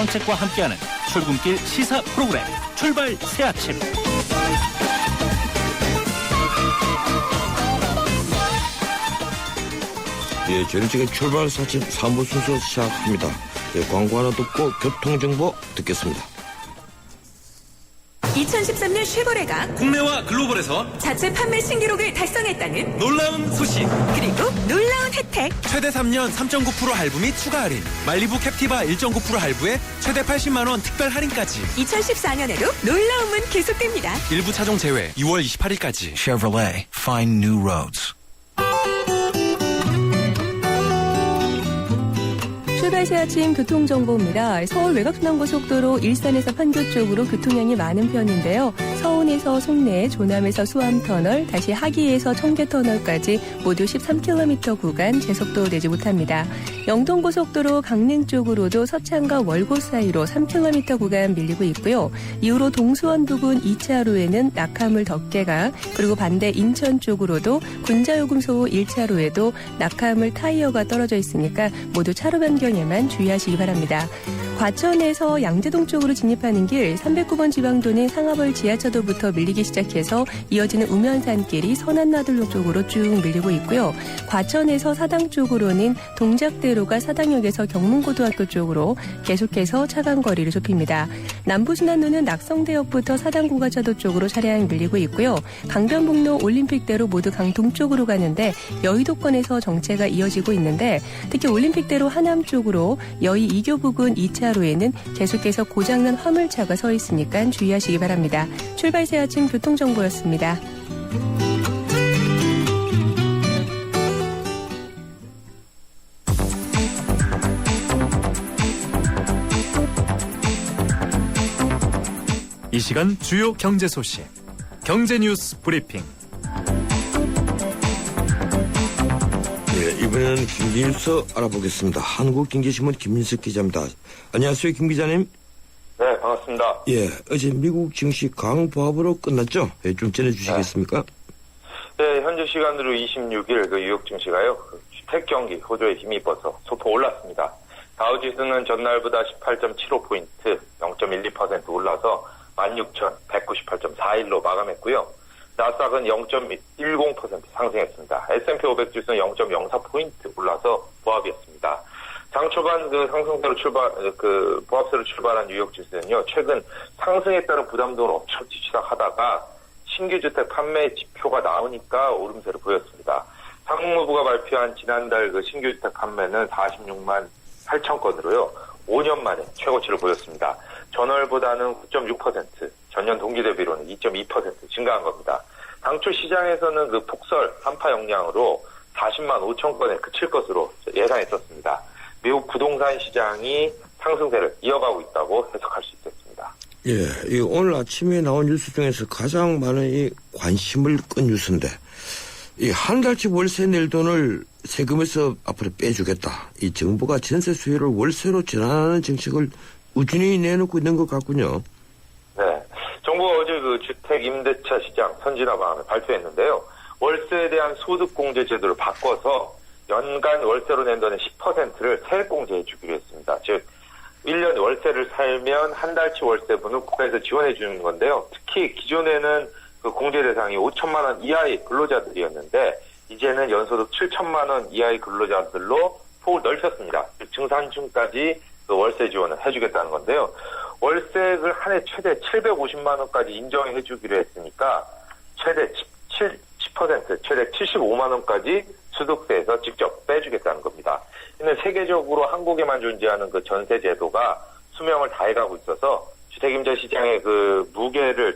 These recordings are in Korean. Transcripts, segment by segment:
정책과 함께하는 출근길 시사 프로그램 출발 새아침. 예, 저는 지금 출발 새아침 3부 순서 시작합니다. 예, 광고 하나 듣고 교통정보 듣겠습니다. 2013년 쉐보레가 국내와 글로벌에서 자체 판매 신기록을 달성했다는 놀라운 소식. 그리고 놀라운 혜택. 최대 3년 3.9% 할부 및 추가 할인. 말리부 캡티바 1.9% 할부에 최대 80만 원 특별 할인까지. 2014년에도 놀라움은 계속됩니다. 일부 차종 제외 2월 28일까지. Chevrolet, find new roads. 출발 새 아침 교통정보입니다. 서울 외곽순환고속도로 일산에서 판교 쪽으로 교통량이 많은 편인데요. 서운에서 송내, 조남에서 수암터널, 다시 하기에서 청계터널까지 모두 13km 구간 제속도 내지 못합니다. 영동고속도로 강릉 쪽으로도 서창과 월곶 사이로 3km 구간 밀리고 있고요. 이후로 동수원 부근 2차로에는 낙하물 덮개가, 그리고 반대 인천 쪽으로도 군자요금소 1차로에도 낙하물 타이어가 떨어져 있으니까 모두 차로 변경에만 주의하시기 바랍니다. 과천에서 양재동 쪽으로 진입하는 길 309번 지방도는 상하벌 지하차도부터 밀리기 시작해서 이어지는 우면산길이 선안나들로 쪽으로 쭉 밀리고 있고요. 과천에서 사당 쪽으로는 동작대로가 사당역에서 경문고등학교 쪽으로 계속해서 차간 거리를 좁힙니다. 남부순환로는 낙성대역부터 사당고가차도 쪽으로 차량 밀리고 있고요. 강변북로 올림픽대로 모두 강동 쪽으로 가는데 여의도권에서 정체가 이어지고 있는데 특히 올림픽대로 하남 쪽으로 여의 2교 부근 2차로에는 계속해서 고장난 화물차가 서 있으니까 주의하시기 바랍니다. 출발 새 아침 교통정보였습니다. 이 시간 주요 경제 소식, 경제 뉴스 브리핑. 네, 이번에는 경제 뉴스 알아보겠습니다. 한국경제신문 김민석 기자입니다. 안녕하세요, 김 기자님. 네, 반갑습니다. 예, 어제 미국 증시 강보합으로 끝났죠? 예, 좀 전해주시겠습니까? 네, 현재 시간으로 26일 뉴욕 증시가요, 주택 경기 호조에 힘입어서 소폭 올랐습니다. 다우지수는 전날보다 18.75포인트, 0.12% 올라서 16,198.41로 마감했고요. 나스닥은 0.10% 상승했습니다. S&P 500 지수는 0.04포인트 올라서 보합이었습니다. 장 초반 보합세로 출발한 뉴욕 지수는요, 최근 상승에 따른 부담도를 엄청히 시작하다가 신규 주택 판매 지표가 나오니까 오름세를 보였습니다. 상무부가 발표한 지난달 신규 주택 판매는 46만 8천 건으로요, 5년 만에 최고치를 보였습니다. 전월보다는 9.6%, 전년 동기 대비로는 2.2% 증가한 겁니다. 당초 시장에서는 폭설 한파 영향으로 40만 5천 건에 그칠 것으로 예상했었습니다. 미국 부동산 시장이 상승세를 이어가고 있다고 해석할 수 있겠습니다. 예, 오늘 아침에 나온 뉴스 중에서 가장 많은 이 관심을 끈 뉴스인데, 이 한 달치 월세 낼 돈을 세금에서 앞으로 빼주겠다. 이 정부가 전세 수요를 월세로 전환하는 정책을 우준히 내놓고 있는 것 같군요. 네. 정부가 어제 주택 임대차 시장 선진화 방안을 발표했는데요. 월세에 대한 소득공제 제도를 바꿔서 연간 월세로 낸 돈의 10%를 세액공제해 주기로 했습니다. 즉, 1년 월세를 살면 한 달치 월세분을 국가에서 지원해 주는 건데요. 특히 기존에는 공제 대상이 5천만 원 이하의 근로자들이었는데, 이제는 연소득 7천만 원 이하의 근로자들로 폭을 넓혔습니다. 중산층까지 월세 지원을 해주겠다는 건데요. 월세를 한 해 최대 750만 원까지 인정해 주기로 했으니까 최대 10%, 최대 75만 원까지 소득세에서 직접 빼주겠다는 겁니다. 이는 세계적으로 한국에만 존재하는 전세 제도가 수명을 다해가고 있어서 주택임대 시장의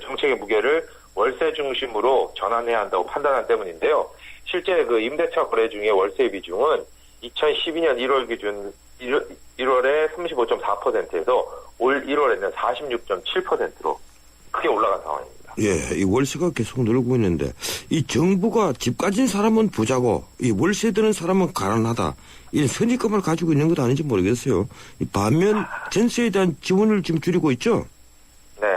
정책의 무게를 월세 중심으로 전환해야 한다고 판단한 때문인데요. 실제 임대차 거래 중에 월세 비중은 2012년 1월 기준 1월에 35.4%에서 올 1월에는 46.7%로 크게 올라간 상황입니다. 예, 이 월세가 계속 늘고 있는데, 이 정부가 집 가진 사람은 부자고 이 월세 드는 사람은 가난하다, 이런 선입견을 가지고 있는 것 아닌지 모르겠어요. 반면 전세에 대한 지원을 지금 줄이고 있죠? 네,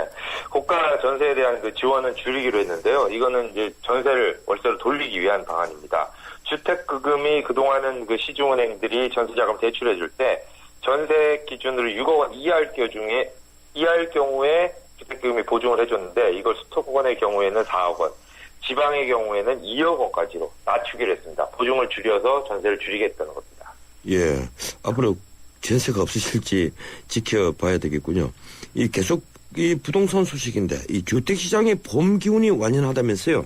고가 전세에 대한 지원은 줄이기로 했는데요. 이거는 이제 전세를 월세로 돌리기 위한 방안입니다. 주택금이 그동안은 시중은행들이 전세자금 대출해줄 때 전세 기준으로 6억 원 이하일 경우에 주택기금이 보증을 해줬는데 이걸 수도권의 경우에는 4억 원, 지방의 경우에는 2억 원까지로 낮추기로 했습니다. 보증을 줄여서 전세를 줄이겠다는 겁니다. 예, 앞으로 전세가 없으실지 지켜봐야 되겠군요. 계속 이 부동산 소식인데 이 주택시장의 봄 기운이 완연하다면서요?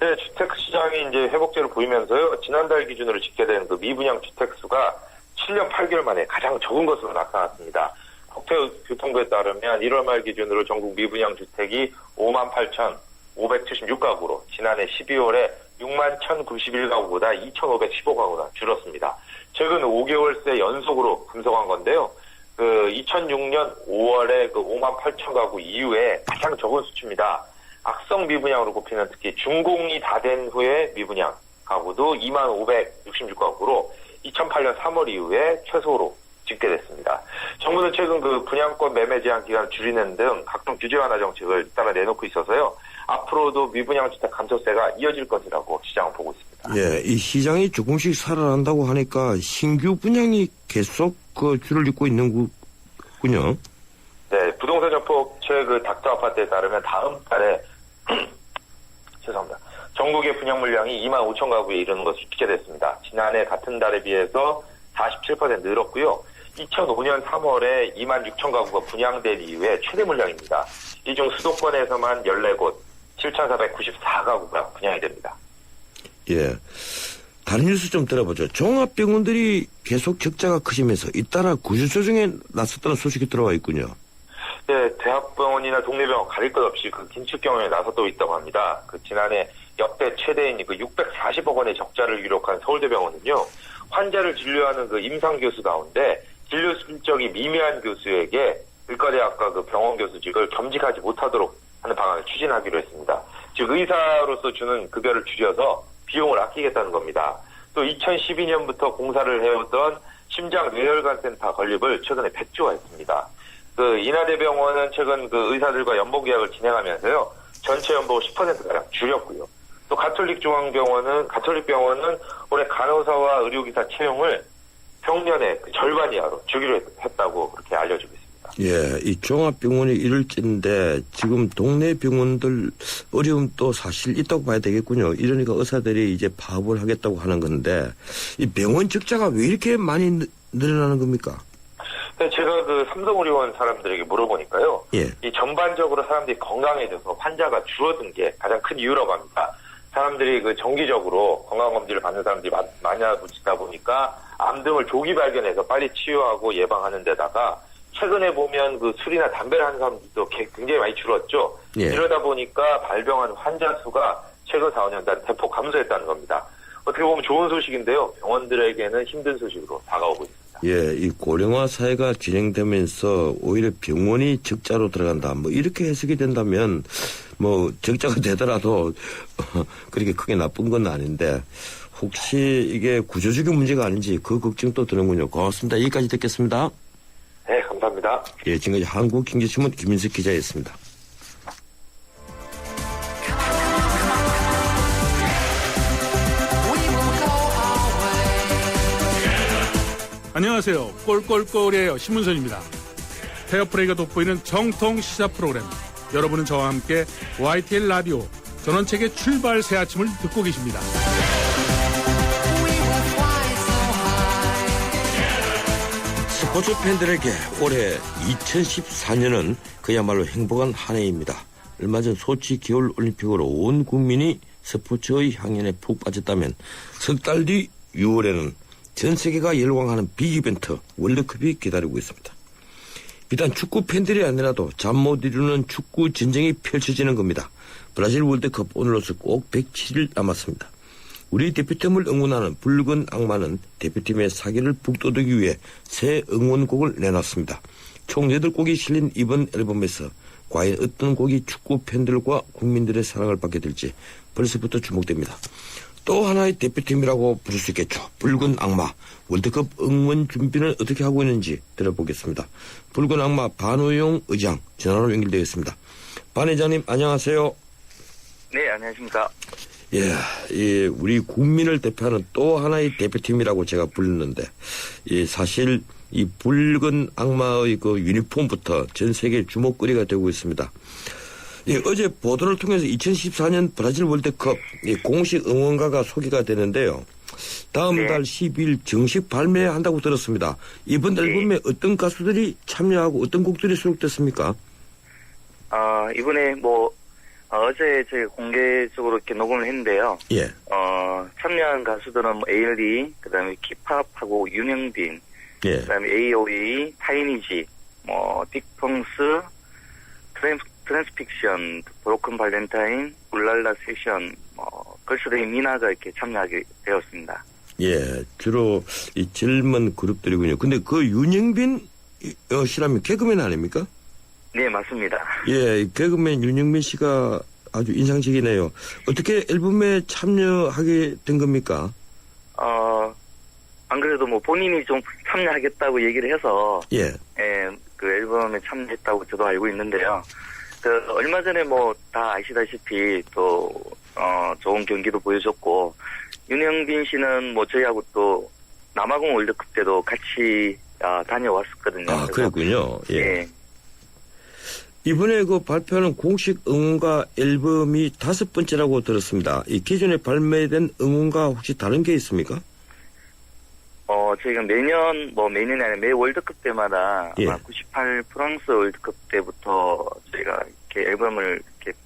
네, 주택시장이 이제 회복세를 보이면서요. 지난달 기준으로 집계된 그 미분양 주택수가 7년 8개월 만에 가장 적은 것으로 나타났습니다. 국토교통부에 따르면 1월 말 기준으로 전국 미분양 주택이 58,576가구로 지난해 12월에 61,091가구보다 2,515가구나 줄었습니다. 최근 5개월 새 연속으로 감소한 건데요. 2006년 5월에 58,000가구 이후에 가장 적은 수치입니다. 악성 미분양으로 꼽히는 특히 준공이 다 된 후에 미분양 가구도 25,566가구로 2008년 3월 이후에 최소로 집계됐습니다. 정부는 최근 분양권 매매 제한 기간을 줄이는 등 각종 규제 완화 정책을 잇따라 내놓고 있어서요. 앞으로도 미분양 주택 감소세가 이어질 것이라고 시장은 보고 있습니다. 예, 이 시장이 조금씩 살아난다고 하니까 신규 분양이 계속 줄을 잇고 있는 군요. 네, 부동산 정보업체 닥터 아파트에 따르면 다음 달에 죄송합니다. 전국의 분양 물량이 25,000가구에 이르는 것으로 집계됐습니다. 지난해 같은 달에 비해서 47% 늘었고요. 2005년 3월에 26,000가구가 분양된 이후에 최대 물량입니다. 이 중 수도권에서만 14곳, 7,494가구가 분양이 됩니다. 예. 다른 뉴스 좀 들어보죠. 종합병원들이 계속 적자가 커지면서 잇따라 구조조정에 나섰다는 소식이 들어와 있군요. 네, 대학병원이나 동네병원 가릴 것 없이 긴축 경영에 나서고 있다고 합니다. 지난해 역대 최대인 640억 원의 적자를 기록한 서울대병원은요, 환자를 진료하는 임상 교수 가운데 진료 실적이 미미한 교수에게 의과대학과 병원 교수직을 겸직하지 못하도록 하는 방안을 추진하기로 했습니다. 즉 의사로서 주는 급여를 줄여서 비용을 아끼겠다는 겁니다. 또 2012년부터 공사를 해오던 심장뇌혈관센터 건립을 최근에 백지화했습니다. 인하대병원은 최근 의사들과 연봉 계약을 진행하면서요, 전체 연봉을 10%가량 줄였고요. 또 가톨릭병원은 올해 간호사와 의료기사 채용을 평년의 절반 이하로 주기로 했다고 그렇게 알려지고 있습니다. 예, 이 종합병원이 이럴진데 지금 동네 병원들 어려움 또 사실 있다고 봐야 되겠군요. 이러니까 의사들이 이제 파업을 하겠다고 하는 건데 이 병원 적자가 왜 이렇게 많이 늘어나는 겁니까? 네, 제가 삼성의료원 사람들에게 물어보니까요. 예. 이 전반적으로 사람들이 건강해져서 환자가 줄어든 게 가장 큰 이유라고 합니다. 사람들이 정기적으로 건강검진을 받는 사람들이 많아지다 보니까 암 등을 조기 발견해서 빨리 치유하고 예방하는 데다가 최근에 보면 술이나 담배를 하는 사람들도 굉장히 많이 줄었죠. 예. 이러다 보니까 발병한 환자 수가 최근 4, 5년 동안 대폭 감소했다는 겁니다. 어떻게 보면 좋은 소식인데요. 병원들에게는 힘든 소식으로 다가오고 있습니다. 예, 이 고령화 사회가 진행되면서 오히려 병원이 적자로 들어간다. 이렇게 해석이 된다면 적자가 되더라도 그렇게 크게 나쁜 건 아닌데 혹시 이게 구조적인 문제가 아닌지 그 걱정도 드는군요. 고맙습니다. 여기까지 듣겠습니다. 네, 감사합니다. 예, 지금까지 한국경제신문 김민석 기자였습니다. 안녕하세요. 꼴꼴꼴이에요. 신문선입니다. 페어플레이가 돋보이는 정통 시사 프로그램. 여러분은 저와 함께 YTN 라디오 전원책의 출발 새 아침을 듣고 계십니다. 스포츠 팬들에게 올해 2014년은 그야말로 행복한 한 해입니다. 얼마 전 소치 겨울올림픽으로 온 국민이 스포츠의 향연에 푹 빠졌다면 석 달 뒤 6월에는 전 세계가 열광하는 빅이벤트 월드컵이 기다리고 있습니다. 비단 축구 팬들이 아니라도 잠 못 이루는 축구 전쟁이 펼쳐지는 겁니다. 브라질 월드컵 오늘로서 꼭 107일 남았습니다. 우리 대표팀을 응원하는 붉은 악마는 대표팀의 사기를 북돋우기 위해 새 응원곡을 내놨습니다. 총 8곡이 실린 이번 앨범에서 과연 어떤 곡이 축구 팬들과 국민들의 사랑을 받게 될지 벌써부터 주목됩니다. 또 하나의 대표팀이라고 부를 수 있겠죠. 붉은 악마. 월드컵 응원 준비는 어떻게 하고 있는지 들어보겠습니다. 붉은 악마 반호용 의장 전화로 연결되어 있습니다. 반 회장님 안녕하세요. 네, 안녕하십니까. 예, 우리 국민을 대표하는 또 하나의 대표팀이라고 제가 부르는데, 사실 이 붉은 악마의 그 유니폼부터 전 세계 주목거리가 되고 있습니다. 예, 어제 보도를 통해서 2014년 브라질 월드컵 공식 응원가가 소개가 되는데요. 다음 네. 달 12일 정식 발매한다고 들었습니다. 이번 앨범에 어떤 가수들이 참여하고 어떤 곡들이 수록됐습니까? 이번에 어제 저희가 공개적으로 이렇게 녹음을 했는데요. 예. 참여한 가수들은 뭐 에일리, 그 다음에 킵합하고 윤영빈, 예. 그 다음에 AOA, 타이니지, 딕펑스, 트랜스픽션, 브로큰 발렌타인, 울랄라 세션, 걸스데이 미나가 이렇게 참여하게 되었습니다. 예, 주로 이 젊은 그룹들이군요. 근데 그 윤영빈 씨라면 개그맨 아닙니까? 네, 맞습니다. 예, 개그맨 윤영빈 씨가 아주 인상적이네요. 어떻게 앨범에 참여하게 된 겁니까? 안 그래도 본인이 좀 참여하겠다고 얘기를 해서, 예. 그 앨범에 참여했다고 저도 알고 있는데요. 얼마 전에 다 아시다시피 또, 좋은 경기도 보여줬고, 윤영빈 씨는 저희하고 또 남아공 월드컵 때도 같이, 다녀왔었거든요. 아, 그랬군요. 예. 예. 이번에 그 발표하는 공식 응원가 앨범이 5번째라고 들었습니다. 이 기존에 발매된 응원가 혹시 다른 게 있습니까? 저희가 매년이 아니라 매 월드컵 때마다 예. 아마 98 프랑스 월드컵 때부터 저희가 이렇게 앨범을 이렇게,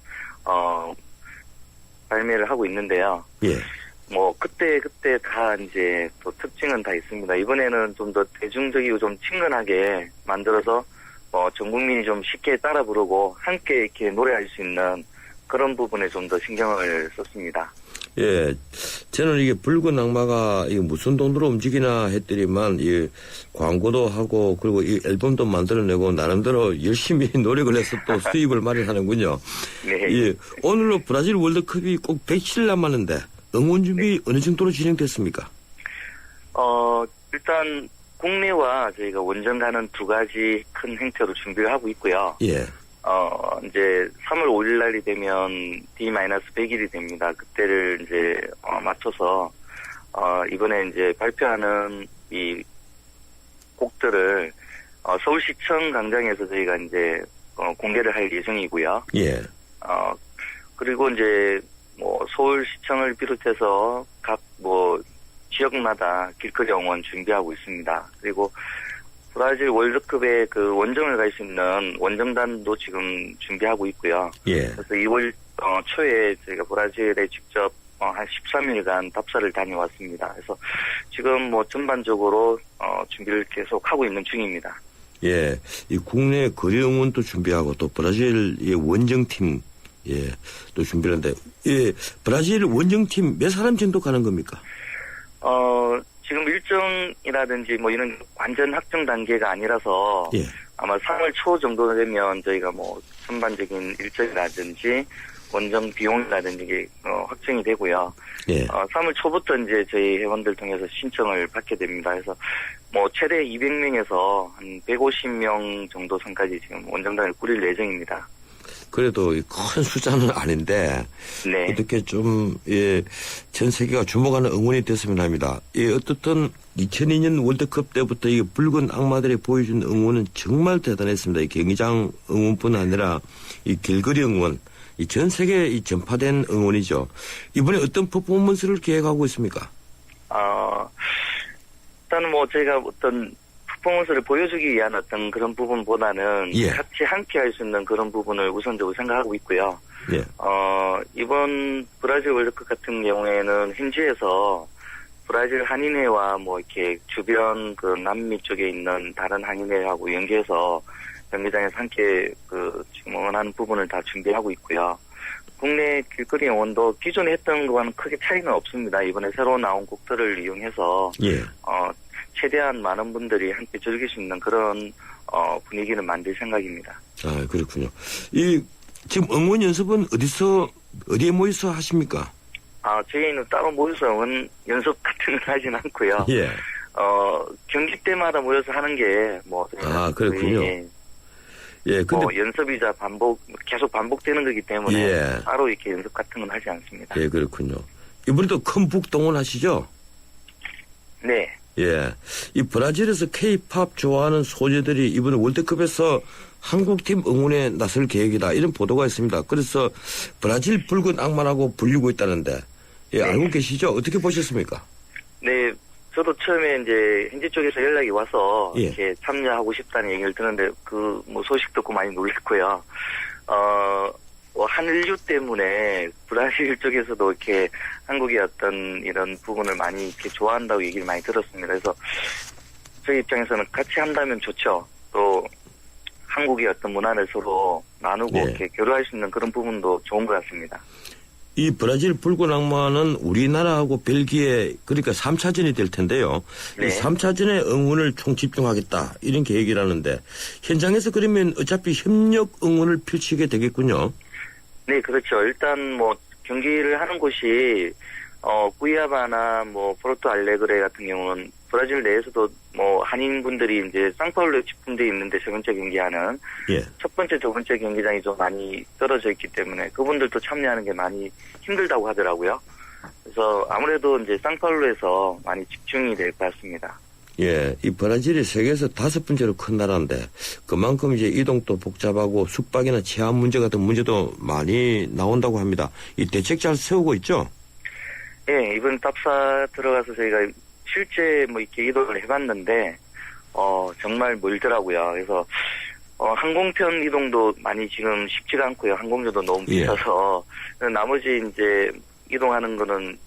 발매를 하고 있는데요. 예. 그때 다 이제 또 특징은 다 있습니다. 이번에는 좀 더 대중적이고 좀 친근하게 만들어서, 전 국민이 좀 쉽게 따라 부르고 함께 이렇게 노래할 수 있는 그런 부분에 좀 더 신경을 썼습니다. 예, 저는 이게 붉은 악마가 이게 무슨 돈으로 움직이나 했더니만 이 광고도 하고 그리고 이 앨범도 만들어내고 나름대로 열심히 노력을 해서 또 수입을 마련하는군요. 네. 예, 오늘로 브라질 월드컵이 꼭 100일 남았는데 응원 준비 어느 정도로 진행됐습니까? 일단 국내와 저희가 원정 가는 2가지 큰 행태로 준비를 하고 있고요. 예. 이제 3월 5일 날이 되면 D-100일이 됩니다. 그때를 이제, 맞춰서, 이번에 이제 발표하는 이 곡들을, 서울시청 광장에서 저희가 이제, 공개를 할 예정이고요. 예. 그리고 이제, 서울시청을 비롯해서 각 지역마다 길거리 응원 준비하고 있습니다. 그리고 브라질 월드컵에 그 원정을 갈 수 있는 원정단도 지금 준비하고 있고요. 예. 그래서 2월 초에 저희가 브라질에 직접 한 13일간 답사를 다녀왔습니다. 그래서 지금 전반적으로 준비를 계속 하고 있는 중입니다. 예. 이 국내 거리 응원도 준비하고 또 브라질 이 원정팀 예, 또 준비를 하는데 예, 브라질 원정팀 몇 사람 정도 가는 겁니까? 지금 일정이라든지 이런 완전 확정 단계가 아니라서 예. 아마 3월 초 정도 되면 저희가 전반적인 일정이라든지 원정 비용이라든지 이게 확정이 되고요. 예. 3월 초부터 이제 저희 회원들 통해서 신청을 받게 됩니다. 그래서 최대 200명에서 한 150명 정도 선까지 지금 원정단을 꾸릴 예정입니다. 그래도 큰 숫자는 아닌데 네. 어떻게 좀 예, 전 세계가 주목하는 응원이 됐으면 합니다. 예, 어떻든 2002년 월드컵 때부터 이 붉은 악마들이 보여준 응원은 정말 대단했습니다. 이 경기장 응원뿐 아니라 이 길거리 응원, 이 전 세계에 이 전파된 응원이죠. 이번에 어떤 퍼포먼스를 계획하고 있습니까? 일단은 저희가 어떤 퍼포먼스를 보여주기 위한 어떤 그런 부분보다는 예. 같이 함께 할 수 있는 그런 부분을 우선적으로 생각하고 있고요. 예. 이번 브라질 월드컵 같은 경우에는 현지에서 브라질 한인회와 이렇게 주변 그 남미 쪽에 있는 다른 한인회하고 연계해서 경기장에서 함께 지금 응원하는 부분을 다 준비하고 있고요. 국내 길거리 응원도 기존에 했던 거와는 크게 차이는 없습니다. 이번에 새로 나온 곡들을 이용해서 예. 최대한 많은 분들이 함께 즐길 수 있는 그런 분위기를 만들 생각입니다. 아, 그렇군요. 지금 응원 연습은 어디에 모여서 하십니까? 저희는 따로 모여서 응원 연습 같은 걸 하진 않고요. 예. 경기 때마다 모여서 하는 게 그렇군요. 예, 근데 연습이자 계속 반복되는 거기 때문에 예. 따로 이렇게 연습 같은 건 하지 않습니다. 예, 그렇군요. 이번에도 큰 북동원 하시죠? 네. 예. 이 브라질에서 K-팝 좋아하는 소녀들이 이번 월드컵에서 한국팀 응원에 나설 계획이다. 이런 보도가 있습니다. 그래서 브라질 붉은 악마라고 불리고 있다는데, 예, 알고 계시죠? 어떻게 보셨습니까? 네, 저도 처음에 이제 현지 쪽에서 연락이 와서 예. 이렇게 참여하고 싶다는 얘기를 듣는데 그 뭐 소식 듣고 많이 놀랐고요. 한일류 때문에 브라질 쪽에서도 이렇게 한국의 어떤 이런 부분을 많이 이렇게 좋아한다고 얘기를 많이 들었습니다. 그래서 저희 입장에서는 같이 한다면 좋죠. 또 한국의 어떤 문화를 서로 나누고 네. 이렇게 교류할 수 있는 그런 부분도 좋은 것 같습니다. 이 브라질 붉은 악마는 우리나라하고 벨기에 그러니까 3차전이 될 텐데요. 네. 이 3차전에 응원을 총집중하겠다 이런 계획이라는데 현장에서 그러면 어차피 협력 응원을 펼치게 되겠군요. 네, 그렇죠. 일단 뭐 경기를 하는 곳이 구이아바나 뭐 포르토 알레그레 같은 경우는 브라질 내에서도 뭐 한인분들이 이제 상파울루에 집중돼 있는데 세 번째 경기하는 예. 첫 번째, 두 번째 경기장이 좀 많이 떨어져 있기 때문에 그분들도 참여하는 게 많이 힘들다고 하더라고요. 그래서 아무래도 이제 상파울루에서 많이 집중이 될 것 같습니다. 예, 이 브라질이 세계에서 5번째로 큰 나라인데 그만큼 이제 이동도 복잡하고 숙박이나 치안 문제 같은 문제도 많이 나온다고 합니다. 이 대책 잘 세우고 있죠? 예, 이번 탑사 들어가서 저희가 실제 뭐 이렇게 이동을 해봤는데 정말 멀더라고요. 그래서 항공편 이동도 많이 지금 쉽지가 않고요. 항공료도 너무 예. 비싸서 나머지 이제 이동하는 거는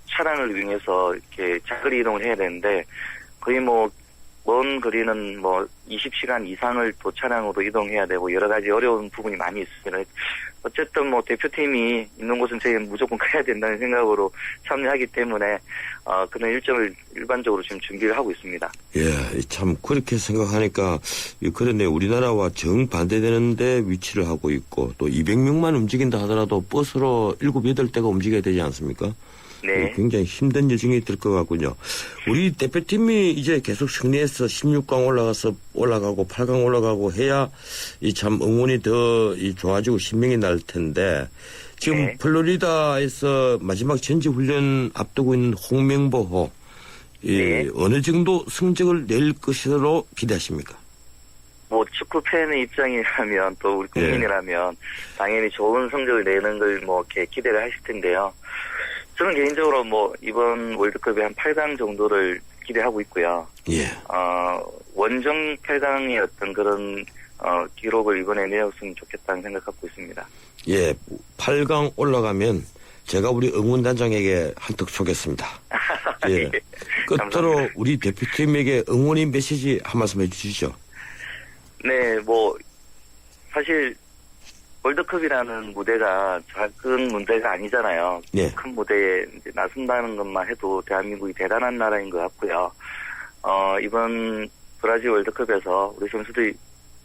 차량을 이용해서 이렇게 장거리 이동을 해야 되는데 거의 뭐 먼 거리는 뭐 20시간 이상을 또 차량으로 이동해야 되고 여러 가지 어려운 부분이 많이 있습니다. 어쨌든 뭐 대표팀이 있는 곳은 저희는 무조건 가야 된다는 생각으로 참여하기 때문에 그런 일정을 일반적으로 지금 준비를 하고 있습니다. 예, 참 그렇게 생각하니까 그런데 우리나라와 정반대되는데 위치를 하고 있고 또 200명만 움직인다 하더라도 버스로 7, 8대가 움직여야 되지 않습니까? 네. 굉장히 힘든 여정이 될 것 같군요. 우리 대표팀이 이제 계속 승리해서 16강 올라가고 8강 올라가고 해야 이 참 응원이 더 좋아지고 신명이 날 텐데 지금 네. 플로리다에서 마지막 전지훈련 앞두고 있는 홍명보호 네. 어느 정도 성적을 낼 것으로 기대하십니까? 뭐 축구 팬의 입장이라면 또 우리 국민이라면 당연히 좋은 성적을 내는 걸 뭐 이렇게 기대를 하실 텐데요. 저는 개인적으로 뭐 이번 월드컵에 한 8강 정도를 기대하고 있고요. 예. 원정 8강의 어떤 그런 기록을 이번에 내었으면 좋겠다는 생각 갖고 있습니다. 예, 8강 올라가면 제가 우리 응원단장에게 한턱 쏘겠습니다. 예. 끝으로 감사합니다. 우리 대표팀에게 응원의 메시지 한 말씀 해주시죠. 네, 뭐 사실 월드컵이라는 무대가 작은 무대가 아니잖아요. 네. 큰 무대에 이제 나선다는 것만 해도 대한민국이 대단한 나라인 것 같고요. 이번 브라질 월드컵에서 우리 선수들이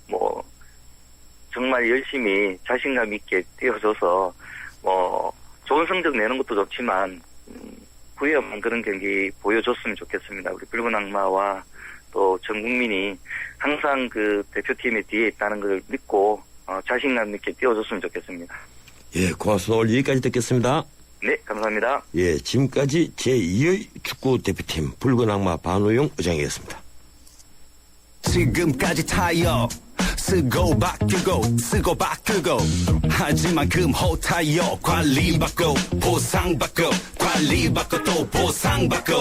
뭐 정말 열심히 자신감 있게 뛰어줘서 뭐 좋은 성적 내는 것도 좋지만 후회 없는 그런 경기 보여줬으면 좋겠습니다. 우리 붉은 악마와 또 전 국민이 항상 그 대표팀의 뒤에 있다는 걸 믿고 자신감 있게 뛰어줬으면 좋겠습니다. 예, 고맙습니다. 오늘 여기까지 듣겠습니다. 네, 감사합니다. 예, 지금까지 제2의 축구 대표팀 붉은 악마 반우용 의장이었습니다. 지금까지 타이어 쓰고 바꾸고 쓰고 바꾸고 하지만 금호 타이어 관리받고 보상받고 관리받고 또 보상받고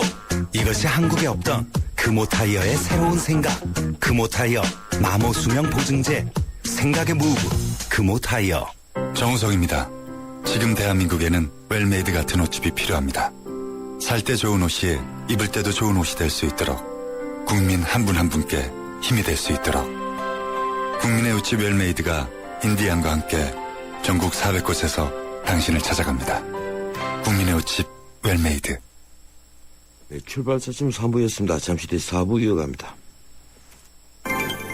이것이 한국에 없던 금호 타이어의 새로운 생각 금호 타이어 마모 수명 보증제 생각의 무브 금호 타이어 정우성입니다. 지금 대한민국에는 웰메이드 같은 옷집이 필요합니다. 살 때 좋은 옷이 입을 때도 좋은 옷이 될 수 있도록 국민 한 분 한 분께 힘이 될 수 있도록 국민의 옷집 웰메이드가 인디안과 함께 전국 400곳에서 당신을 찾아갑니다. 국민의 옷집 웰메이드. 네, 출발사점 3부였습니다. 잠시 뒤 4부 이어갑니다.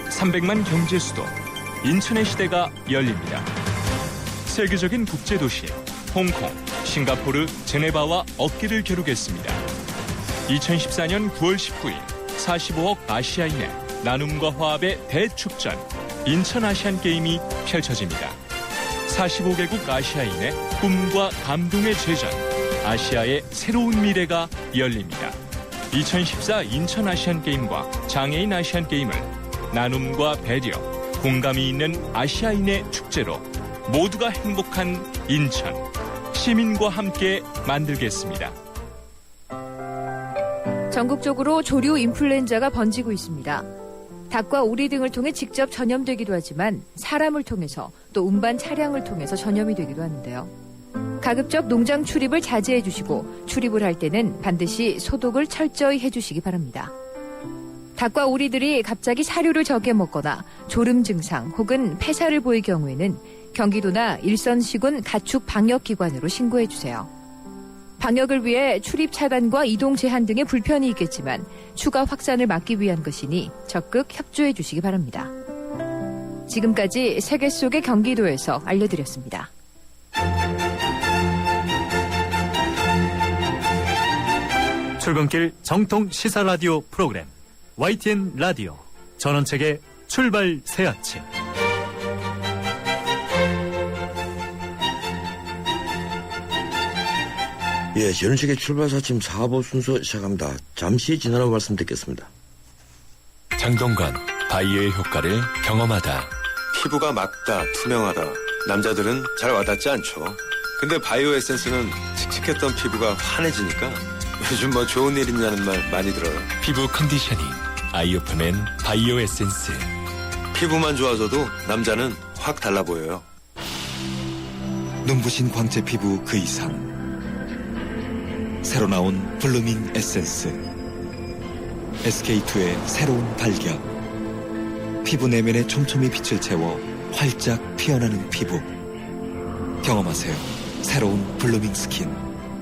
300만 경제 수도 인천의 시대가 열립니다. 세계적인 국제도시 홍콩, 싱가포르, 제네바와 어깨를 겨루겠습니다. 2014년 9월 19일 45억 아시아인의 나눔과 화합의 대축전 인천 아시안게임이 펼쳐집니다. 45개국 아시아인의 꿈과 감동의 제전 아시아의 새로운 미래가 열립니다. 2014 인천 아시안게임과 장애인 아시안게임을 나눔과 배려, 공감이 있는 아시아인의 축제로 모두가 행복한 인천, 시민과 함께 만들겠습니다. 전국적으로 조류 인플루엔자가 번지고 있습니다. 닭과 오리 등을 통해 직접 전염되기도 하지만 사람을 통해서 또 운반 차량을 통해서 전염이 되기도 하는데요. 가급적 농장 출입을 자제해 주시고 출입을 할 때는 반드시 소독을 철저히 해주시기 바랍니다. 닭과 오리들이 갑자기 사료를 적게 먹거나 졸음 증상 혹은 폐사를 보일 경우에는 경기도나 일선시군 가축 방역기관으로 신고해 주세요. 방역을 위해 출입 차단과 이동 제한 등의 불편이 있겠지만 추가 확산을 막기 위한 것이니 적극 협조해 주시기 바랍니다. 지금까지 세계 속의 경기도에서 알려드렸습니다. 출근길 정통 시사 라디오 프로그램 YTN 라디오 전원책의 출발 새 아침. 예, 전원책의 출발 새 아침 4부 순서 시작합니다. 잠시 지나는 말씀 듣겠습니다. 장동건, 바이오의 효과를 경험하다. 피부가 맑다, 투명하다. 남자들은 잘 와닿지 않죠. 근데 바이오 에센스는 칙칙했던 피부가 환해지니까 요즘 뭐 좋은 일 있냐는 말 많이 들어요. 피부 컨디셔닝, 아이오프맨 바이오 에센스. 피부만 좋아져도 남자는 확 달라 보여요. 눈부신 광채 피부 그 이상. 새로 나온 블루밍 에센스. SK2의 새로운 발견. 피부 내면의 촘촘히 빛을 채워 활짝 피어나는 피부. 경험하세요. 새로운 블루밍 스킨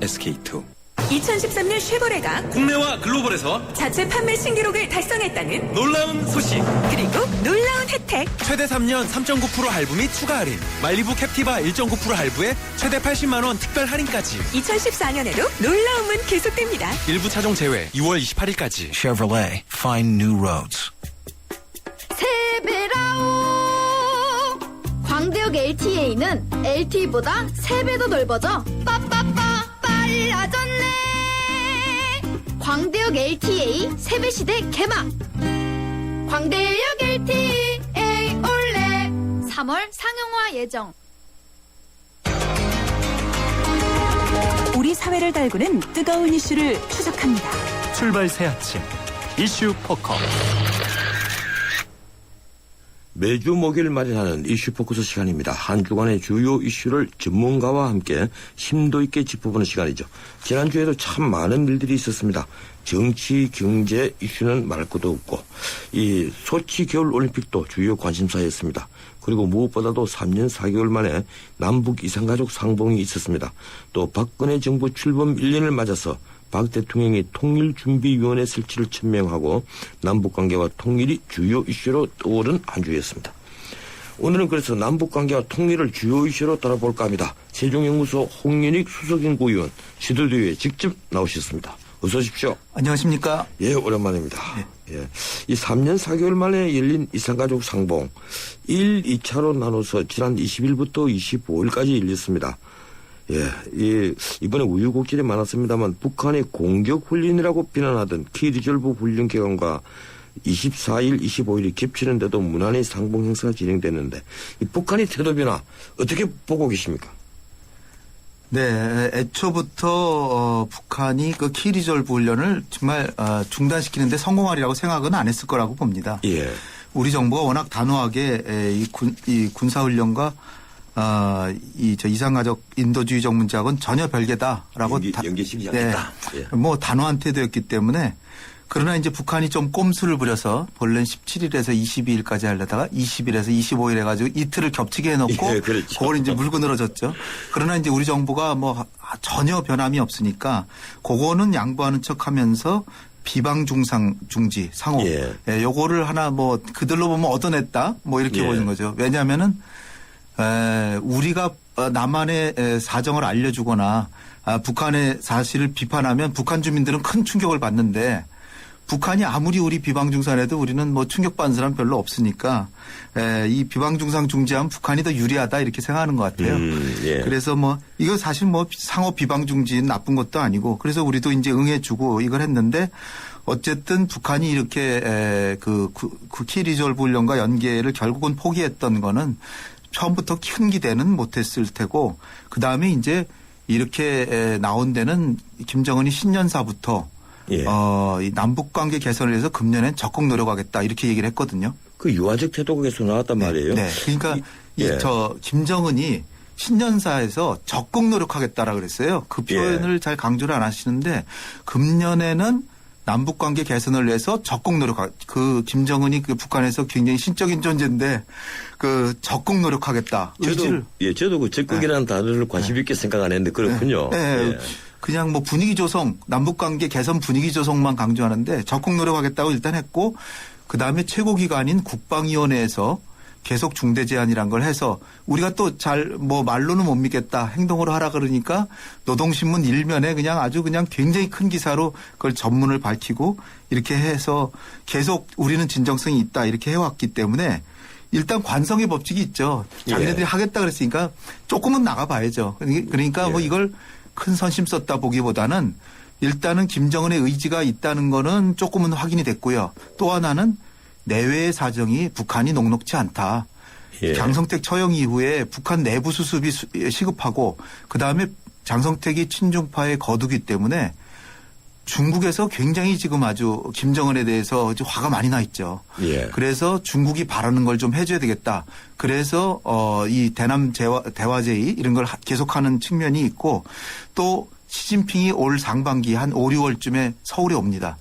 SK2. 2013년 쉐보레가 국내와 글로벌에서 자체 판매 신기록을 달성했다는 놀라운 소식. 그리고 놀라운 혜택. 최대 3년 3.9% 할부 및 추가 할인. 말리부 캡티바 1.9% 할부에 최대 80만 원 특별 할인까지. 2014년에도 놀라움은 계속됩니다. 일부 차종 제외 2월 28일까지. Chevrolet, find new roads. 세배라오. 광대역 LTA는 LTE보다 3배 더 넓어져. 빠빠빠 빨라졌네. 광대역 LTA 3배 시대 개막. 광대역 LTA 올레 3월 상용화 예정. 우리 사회를 달구는 뜨거운 이슈를 추적합니다. 출발 새 아침 이슈 포커. 매주 목요일 마련하는 이슈 포커스 시간입니다. 한 주간의 주요 이슈를 전문가와 함께 심도 있게 짚어보는 시간이죠. 지난주에도 참 많은 일들이 있었습니다. 정치, 경제 이슈는 말할 것도 없고 이 소치 겨울올림픽도 주요 관심사였습니다. 그리고 무엇보다도 3년 4개월 만에 남북 이산가족 상봉이 있었습니다. 또 박근혜 정부 출범 1년을 맞아서 박 대통령이 통일준비위원회 설치를 천명하고 남북관계와 통일이 주요 이슈로 떠오른 한 주였습니다. 오늘은 그래서 남북관계와 통일을 주요 이슈로 다뤄볼까 합니다. 세종연구소 홍윤익 수석연구위원 스튜디오에 직접 나오셨습니다. 어서 오십시오. 안녕하십니까? 예, 오랜만입니다. 네. 예. 이 3년 4개월 만에 열린 이산가족 상봉 1, 2차로 나눠서 지난 20일부터 25일까지 열렸습니다. 예, 이번에 우유곡절이 많았습니다만 북한의 공격훈련이라고 비난하던 키리졸브 훈련 기간과 24일, 25일이 겹치는데도 무난히 상봉 행사가 진행됐는데 이 북한의 태도 변화 어떻게 보고 계십니까? 네, 애초부터 북한이 그 키리졸브 훈련을 정말 중단시키는데 성공하리라고 생각은 안 했을 거라고 봅니다. 예. 우리 정부가 워낙 단호하게 이 군사훈련과 이산가족 인도주의적 문제하고는 전혀 별개다라고 연계시키지 않겠다. 네, 뭐 단호한 태도였기 때문에 그러나 이제 북한이 좀 꼼수를 부려서 본래는 17일에서 22일까지 하려다가 20일에서 25일 해가지고 이틀을 겹치게 해놓고 예, 그렇죠. 그걸 이제 물고 늘어졌죠. 그러나 이제 우리 정부가 뭐 전혀 변함이 없으니까 그거는 양보하는 척하면서 비방 중상 중지 상호 예. 예, 요거를 하나 뭐 그들로 보면 얻어냈다 뭐 이렇게 예. 보는 거죠. 왜냐하면은 우리가 남한의 사정을 알려주거나 북한의 사실을 비판하면 북한 주민들은 큰 충격을 받는데 북한이 아무리 우리 비방중산해도 우리는 뭐 충격받는 사람 별로 없으니까 이 비방중상 중지하면 북한이 더 유리하다 이렇게 생각하는 것 같아요. 예. 그래서 뭐 이거 사실 뭐 상호 비방중지는 나쁜 것도 아니고 그래서 우리도 이제 응해주고 이걸 했는데 어쨌든 북한이 이렇게 그 키 리졸브 훈련과 연계를 결국은 포기했던 거는 처음부터 큰 기대는 못했을 테고 그다음에 이제 이렇게 나온 데는 김정은이 신년사부터 예. 이 남북관계 개선을 위해서 금년엔 적극 노력하겠다 이렇게 얘기를 했거든요. 그 유화적 태도가 계속 나왔단 말이에요. 네. 그러니까 예. 김정은이 신년사에서 적극 노력하겠다라 그랬어요. 그 표현을 잘 강조를 안 하시는데 금년에는 남북관계 개선을 위해서 적극 그 김정은이 그 북한에서 굉장히 신적인 존재인데 그 적극 노력하겠다. 저도 그 적극이라는 단어를 관심 있게 생각 안 했는데 그렇군요. 네. 그냥 뭐 분위기 조성, 남북관계 개선 분위기 조성만 강조하는데 적극 노력하겠다고 일단 했고 그다음에 최고기관인 국방위원회에서 계속 중대 제안이란 걸 해서 우리가 또 뭐 말로는 못 믿겠다 행동으로 하라 그러니까 노동신문 일면에 그냥 아주 그냥 굉장히 큰 기사로 그걸 전문을 밝히고 이렇게 해서 계속 우리는 진정성이 있다 이렇게 해왔기 때문에 일단 관성의 법칙이 있죠. 자기네들이 하겠다 그랬으니까 조금은 나가봐야죠. 그러니까 뭐 이걸 큰 선심 썼다 보기보다는 일단은 김정은의 의지가 있다는 거는 조금은 확인이 됐고요. 또 하나는 내외의 사정이 북한이 녹록지 않다. 장성택 처형 이후에 북한 내부 수습이 시급하고 그다음에 장성택이 친중파의 거두기 때문에 중국에서 굉장히 지금 아주 김정은에 대해서 화가 많이 나 있죠. 그래서 중국이 바라는 걸 좀 해줘야 되겠다. 그래서 이 대남 대화제의 이런 걸 계속하는 측면이 있고 또 시진핑이 올 상반기 한 5, 6월쯤에 서울에 옵니다.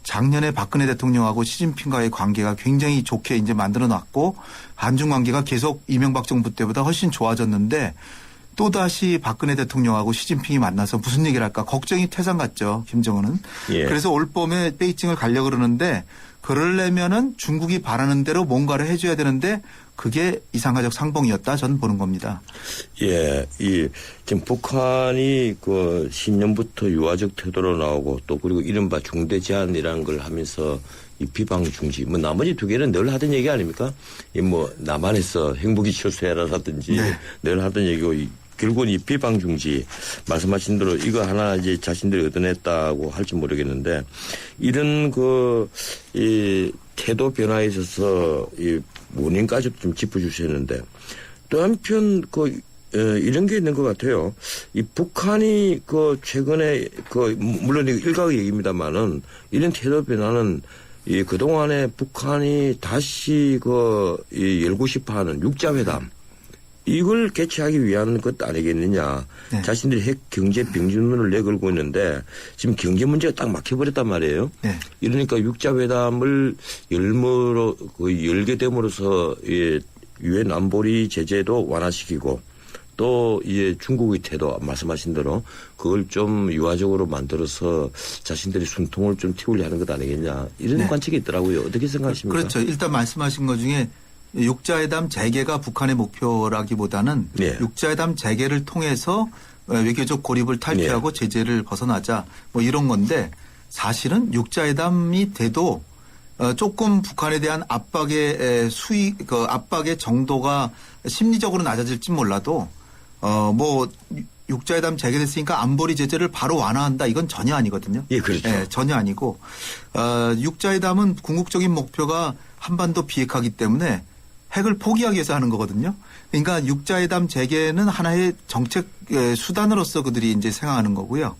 작년에 박근혜 대통령하고 시진핑과의 관계가 굉장히 좋게 이제 만들어 놨고 한중 관계가 계속 이명박 정부 때보다 훨씬 좋아졌는데 또다시 박근혜 대통령하고 시진핑이 만나서 무슨 얘기를 할까 걱정이 태산 같죠. 김정은은. 그래서 올 봄에 베이징을 가려고 그러는데 그러려면은 중국이 바라는 대로 뭔가를 해줘야 되는데 그게 이상가적 상봉이었다 저는 보는 겁니다. 지금 북한이 그 신년부터 유화적 태도로 나오고 또 그리고 이른바 중대 제안이라는 걸 하면서 이 비방 중지 뭐 나머지 두 개는 늘 하던 얘기 아닙니까? 이 뭐 남한에서 행복이 철수해라라든지 늘 하던 얘기고 결국은 이 비방 중지 말씀하신 대로 이거 하나 이제 자신들이 얻어냈다고 할지 모르겠는데 이런 이 태도 변화에 있어서 이 원인까지도 좀 짚어주셨는데 또 한편 이런 게 있는 것 같아요. 이 북한이 최근에 물론 일각의 얘기입니다만은 이런 태도 변화는 그동안에 북한이 다시 열고 싶어 하는 육자회담 이걸 개최하기 위한 것 아니겠느냐. 자신들이 핵 경제 병준문을 내걸고 있는데 지금 경제 문제가 딱 막혀버렸단 말이에요. 이러니까 육자회담을 열게 됨으로써 유엔 안보리 제재도 완화시키고 또 중국의 태도 말씀하신 대로 그걸 좀 유화적으로 만들어서 자신들이 순통을 좀 틔우려 하는 것 아니겠냐. 이런 관측이 있더라고요. 어떻게 생각하십니까? 그렇죠. 일단 말씀하신 것 중에 육자회담 재개가 북한의 목표라기보다는 육자회담 재개를 통해서 외교적 고립을 탈피하고 제재를 벗어나자 뭐 이런 건데 사실은 육자회담이 돼도 조금 북한에 대한 압박의 압박의 정도가 심리적으로 낮아질지 몰라도 뭐 육자회담 재개됐으니까 안보리 제재를 바로 완화한다 이건 전혀 아니거든요. 그렇죠. 전혀 아니고 육자회담은 궁극적인 목표가 한반도 비핵화기 때문에 핵을 포기하기 위해서 하는 거거든요. 그러니까 육자회담 재개는 하나의 정책 수단으로서 그들이 이제 생각하는 거고요.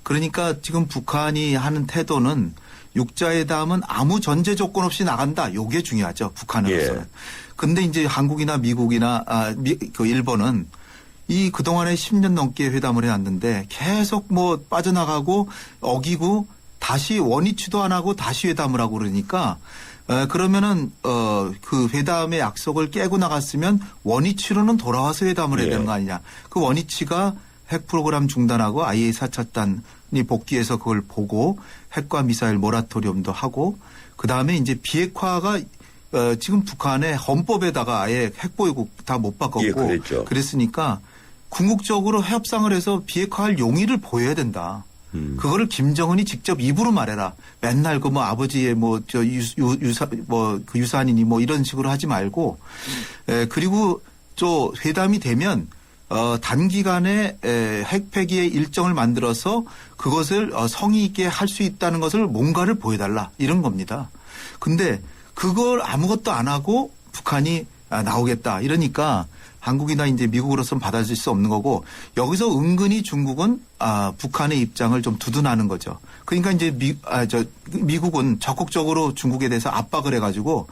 그러니까 지금 북한이 하는 태도는 육자회담은 아무 전제 조건 없이 나간다. 요게 중요하죠. 북한으로서는. 근데 이제 한국이나 미국이나 일본은 그동안에 10년 넘게 회담을 해왔는데 계속 뭐 빠져나가고 어기고 다시 원위치도 안 하고 다시 회담을 하고 그러니까 그러면은 그 회담의 약속을 깨고 나갔으면 원위치로는 돌아와서 회담을 해야 되는 거 아니냐. 그 원위치가 핵 프로그램 중단하고 IAEA 4차단이 복귀해서 그걸 보고 핵과 미사일 모라토리엄도 하고 그다음에 이제 비핵화가 지금 북한의 헌법에다가 아예 핵보유국 다 못 바꿨고 그랬으니까 궁극적으로 협상을 해서 비핵화할 용의를 보여야 된다. 그거를 김정은이 직접 입으로 말해라. 맨날 그 뭐 아버지의 뭐 저 그 유산이니 뭐 이런 식으로 하지 말고 그리고 또 회담이 되면 단기간에 핵 폐기의 일정을 만들어서 그것을 성의 있게 할 수 있다는 것을 뭔가를 보여달라 이런 겁니다. 근데 그걸 아무것도 안 하고 북한이 나오겠다 이러니까 한국이나 이제 미국으로서는 받아들일 수 없는 거고 여기서 은근히 중국은 북한의 입장을 좀 두둔하는 거죠. 그러니까 이제 미국은 적극적으로 중국에 대해서 압박을 해가지고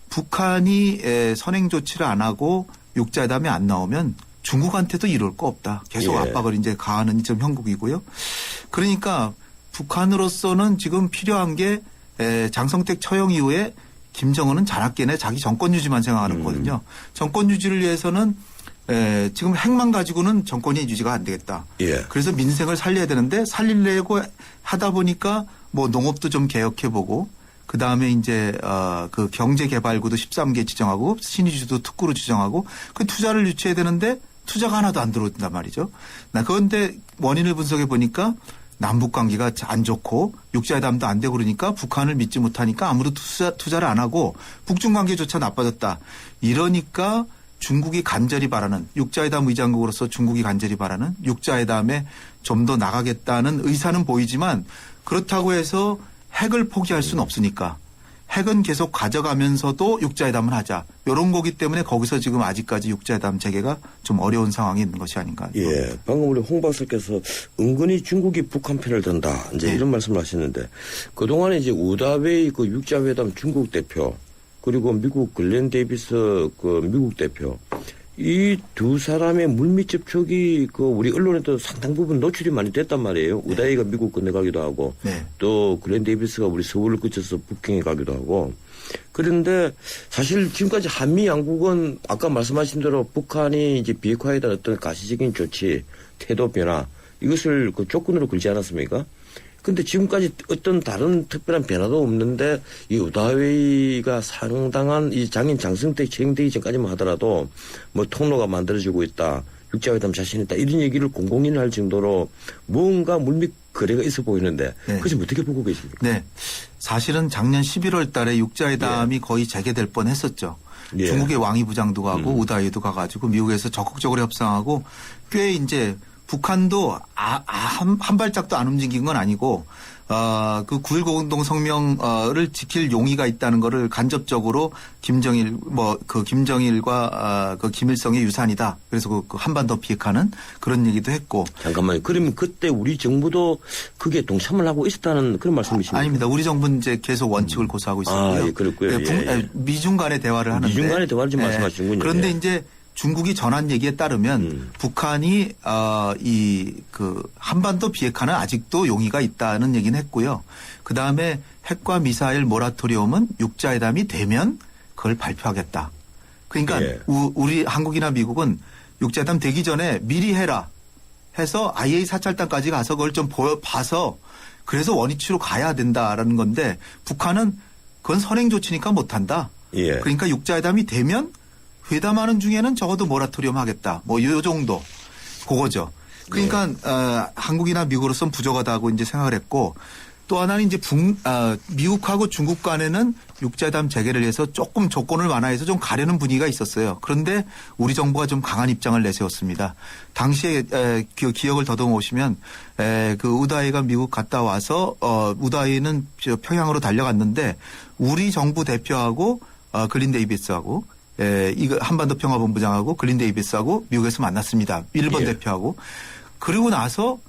북한이 선행 조치를 안 하고 육자회담에 안 나오면 중국한테도 이럴 거 없다. 계속 압박을 이제 가하는 좀 형국이고요. 그러니까 북한으로서는 지금 필요한 게 장성택 처형 이후에 김정은은 자나깨나 자기 정권 유지만 생각하는 거거든요. 정권 유지를 위해서는 지금 핵만 가지고는 정권이 유지가 안 되겠다. 그래서 민생을 살려야 되는데 살리려고 하다 보니까 뭐 농업도 좀 개혁해보고 그 다음에 이제 그 경제개발구도 13개 지정하고 신의주도 특구로 지정하고 그 투자를 유치해야 되는데 투자가 하나도 안 들어온단 말이죠. 그런데 원인을 분석해 보니까 남북 관계가 안 좋고 육자회담도 안 되고 그러니까 북한을 믿지 못하니까 아무도 투자를 안 하고 북중 관계조차 나빠졌다. 이러니까 중국이 간절히 바라는 육자회담 의장국으로서 중국이 간절히 바라는 육자회담에 좀 더 나가겠다는 의사는 보이지만 그렇다고 해서 핵을 포기할 수는 없으니까 핵은 계속 가져가면서도 육자회담을 하자. 이런 거기 때문에 거기서 지금 아직까지 육자회담 재개가 좀 어려운 상황이 있는 것이 아닌가. 방금 우리 홍 박사께서 은근히 중국이 북한 편을 든다. 이제 이런 말씀을 하셨는데 그동안에 이제 우다웨이 그 육자회담 중국 대표 그리고 미국 글렌 데이비스 그 미국 대표 이 두 사람의 물밑 접촉이 그 우리 언론에도 상당 부분 노출이 많이 됐단 말이에요. 우다이가 미국 건너가기도 하고 또 글렌 데이비스가 우리 서울을 거쳐서 북경에 가기도 하고 그런데 사실 지금까지 한미 양국은 아까 말씀하신 대로 북한이 이제 비핵화에 대한 어떤 가시적인 조치, 태도 변화 이것을 그 조건으로 걸지 않았습니까? 근데 지금까지 어떤 다른 특별한 변화도 없는데 이 우다웨이가 상당한 이 장인 장성택 채용되기 전까지만 하더라도 뭐 통로가 만들어지고 있다. 육자회담 자신 있다. 이런 얘기를 공공연히 할 정도로 뭔가 물밑 거래가 있어 보이는데 그것을 어떻게 보고 계십니까? 네. 사실은 작년 11월 달에 육자회담이 거의 재개될 뻔했었죠. 중국의 왕이 부장도 가고 우다웨이도 가가지고 미국에서 적극적으로 협상하고 꽤 이제 북한도 한 발짝도 안 움직인 건 아니고 그 9.19 공동 성명을 지킬 용의가 있다는 거를 간접적으로 김정일과 그 김일성의 유산이다. 그래서 그 한반도 비핵화는 그런 얘기도 했고. 잠깐만요. 그러면 그때 우리 정부도 그게 동참을 하고 있었다는 그런 말씀이십니까? 아닙니다. 우리 정부는 이제 계속 원칙을 고수하고 있었고요. 그렇고요. 미중 간의 대화를 하는데. 미중 간의 대화를 지금 말씀하시는군요. 그런데 이제 중국이 전한 얘기에 따르면 북한이 그 한반도 비핵화는 아직도 용의가 있다는 얘기는 했고요. 그 다음에 핵과 미사일 모라토리움은 육자회담이 되면 그걸 발표하겠다. 그러니까 우리 한국이나 미국은 육자회담 되기 전에 미리 해라 해서 IA 사찰단까지 가서 그걸 좀 봐서 그래서 원위치로 가야 된다라는 건데 북한은 그건 선행 조치니까 못한다. 그러니까 육자회담이 되면 회담하는 중에는 적어도 모라토리움 하겠다. 뭐 요 정도. 그거죠. 그러니까 한국이나 미국으로서는 부족하다고 이제 생각을 했고 또 하나는 이제 미국하고 중국 간에는 육자회담 재개를 해서 조금 조건을 완화해서 좀 가려는 분위기가 있었어요. 그런데 우리 정부가 좀 강한 입장을 내세웠습니다. 당시에 기억을 더듬어 보시면 그 우다이가 미국 갔다 와서 우다이는 평양으로 달려갔는데 우리 정부 대표하고 글린 데이비스하고 이거 한반도 평화본부장하고 글린 데이비스하고 미국에서 만났습니다. 일본 대표하고. 그리고 나서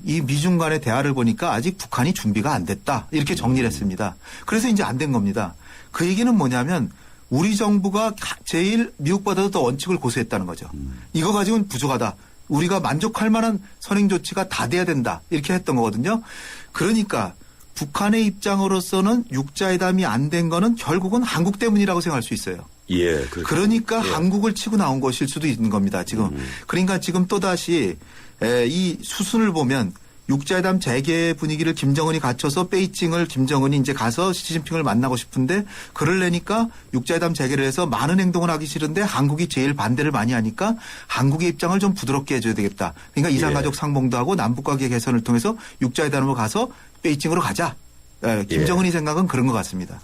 이 미중 간의 대화를 보니까 아직 북한이 준비가 안 됐다. 이렇게 정리를 했습니다. 그래서 이제 안 된 겁니다. 그 얘기는 뭐냐면 우리 정부가 제일 미국보다도 더 원칙을 고수했다는 거죠. 이거 가지고는 부족하다. 우리가 만족할 만한 선행 조치가 다 돼야 된다. 이렇게 했던 거거든요. 그러니까 북한의 입장으로서는 육자회담이 안 된 거는 결국은 한국 때문이라고 생각할 수 있어요. 그러니까 한국을 치고 나온 것일 수도 있는 겁니다. 지금. 그러니까 지금 또다시 이 수순을 보면 육자회담 재개 분위기를 김정은이 갖춰서 베이징을 김정은이 이제 가서 시진핑을 만나고 싶은데 그러려니까 육자회담 재개를 해서 많은 행동을 하기 싫은데 한국이 제일 반대를 많이 하니까 한국의 입장을 좀 부드럽게 해줘야 되겠다. 그러니까 이산가족 상봉도 하고 남북관계 개선을 통해서 육자회담으로 가서 베이징으로 가자. 김정은이 생각은 그런 것 같습니다.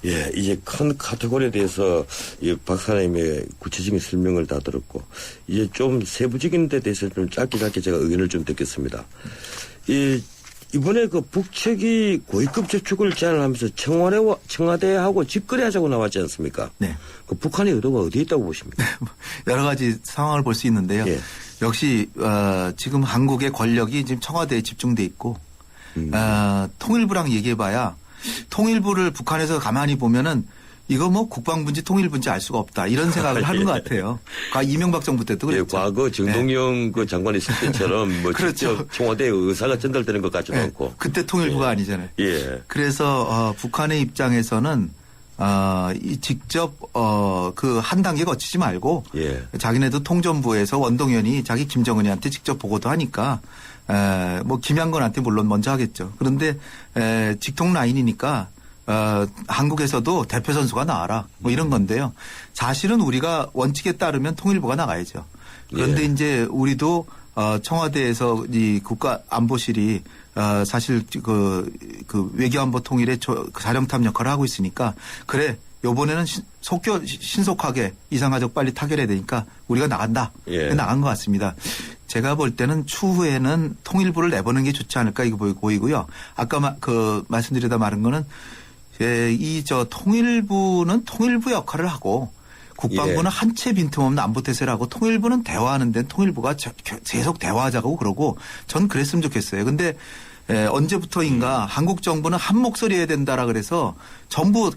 예, 이제 큰 카테고리에 대해서 이 박사님의 구체적인 설명을 다 들었고 이제 좀 세부적인 데 대해서 좀 짧게 제가 의견을 좀 듣겠습니다. 이번에 그 북측이 고위급 접촉을 제안하면서 청와대하고 직거래하자고 나왔지 않습니까? 네. 그 북한의 의도가 어디에 있다고 보십니까? 여러 가지 상황을 볼 수 있는데요. 예. 역시 지금 한국의 권력이 지금 청와대에 집중돼 있고 통일부랑 얘기해봐야 통일부를 북한에서 가만히 보면은 이거 뭐 국방부인지 통일부인지 알 수가 없다 이런 생각을 하는 것 같아요. 이명박 정부 때도 그랬죠. 예, 과거 정동영 그 장관이 있을 때처럼 뭐 그렇죠. 직접 청와대의 의사가 전달되는 것 같지도 않고. 그때 통일부가 아니잖아요. 예. 그래서 북한의 입장에서는 직접 그 한 단계 거치지 말고 자기네도 통전부에서 원동현이 자기 김정은이한테 직접 보고도 하니까 뭐 김양건한테 물론 먼저 하겠죠. 그런데 직통 라인이니까 한국에서도 대표 선수가 나와라 뭐 이런 건데요. 사실은 우리가 원칙에 따르면 통일부가 나가야죠. 그런데 이제 우리도 청와대에서 이 국가안보실이 사실 그 외교안보 통일의 사령탑 역할을 하고 있으니까 그래 요번에는 신속하게 이산가족 빨리 타결해야 되니까 우리가 나간다. 나간 것 같습니다. 제가 볼 때는 추후에는 통일부를 내보는 게 좋지 않을까 이거 보이고요. 아까 말씀드리다 말한 거는 통일부는 통일부 역할을 하고 국방부는 한 채 빈틈없는 안보태세를 하고 통일부는 대화하는 데는 통일부가 계속 대화하자고 그러고 전 그랬으면 좋겠어요. 근데 언제부터인가 한국 정부는 한 목소리 해야 된다라 그래서 전부